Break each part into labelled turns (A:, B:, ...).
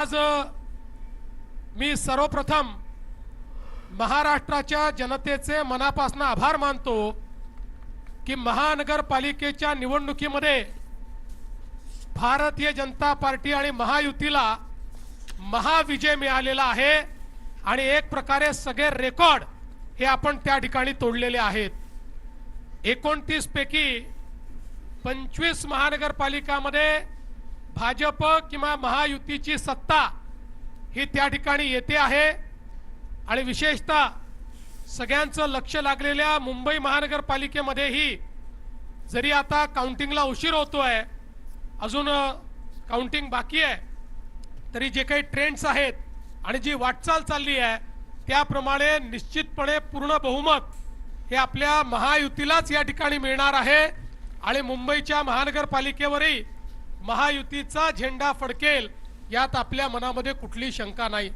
A: आज मी सर्वप्रथम महाराष्ट्राच्या जनतेचे मनापासून आभार मानतो की महानगरपालिकेच्या निवडणुकीमध्ये भारतीय जनता पार्टी आणि महायुतीला महाविजय मिळालेला आहे आणि एक प्रकारे सगळे रेकॉर्ड हे आपण त्या ठिकाणी तोडलेले आहेत। 29 पैकी 25 महानगरपालिकांमध्ये भाजप किंवा महायुतीची सत्ता ही त्या ठिकाणी येते आहे आणि विशेषतः सगळ्यांचं लक्ष लागलेल्या मुंबई महानगरपालिकेमध्येही जरी आता काउंटिंगला उशीर होतोय, अजून काउंटिंग बाकी आहे, तरी जे काही ट्रेंड्स आहेत आणि जी वाटचाल चालली आहे त्याप्रमाणे निश्चितपणे पूर्ण बहुमत हे आपल्या महायुतीलाच या ठिकाणी मिळणार आहे आणि मुंबईच्या महानगरपालिकेवरही महायुतीचा झेंडा फडकेल यात आपल्या मनामध्ये कुठली शंका नाही।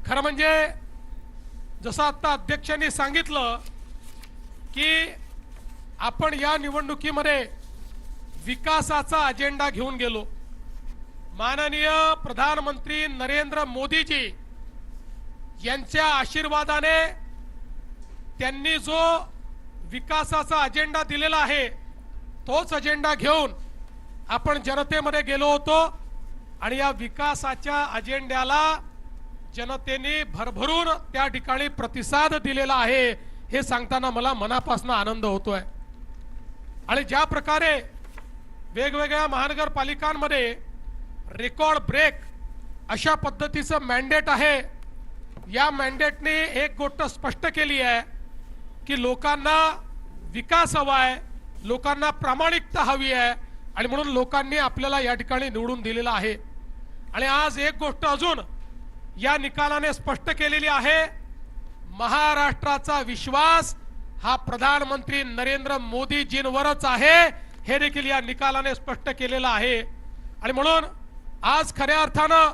A: खरं म्हणजे जसं आता अध्यक्षांनी सांगितलं की आपण या निवडणुकीमध्ये विकासाचा अजेंडा घेऊन गेलो। माननीय प्रधानमंत्री नरेंद्र मोदीजी यांच्या आशीर्वादाने त्यांनी जो विकासाचा अजेंडा दिलेला आहे तोच अजेंडा घेऊन आपण जनतेमध्ये गेलो होतो आणि या विकासाच्या अजेंड्याला जनतेने भरभरून त्या ठिकाणी प्रतिसाद दिलेला आहे हे सांगताना मला मनापासून आनंद होतोय। आणि ज्या प्रकारे वेगवेगळ्या महानगरपालिकांमध्ये रेकॉर्ड ब्रेक अशा पद्धतीचं मॅन्डेट आहे, या मॅन्डेटने एक गोष्ट स्पष्ट केली आहे की लोकांना विकास हवा आहे, लोकांना प्रामाणिकता हवी आहे आणि म्हणून लोकांनी आपल्याला या ठिकाणी निवडून दिलेला आहे। आणि आज एक गोष्ट अजून या निकालाने स्पष्ट केलेली आहे, महाराष्ट्राचा विश्वास हा प्रधानमंत्री नरेंद्र मोदीजींवरच आहे हे देखील या निकालाने स्पष्ट केलेलं आहे। आणि म्हणून आज खऱ्या अर्थानं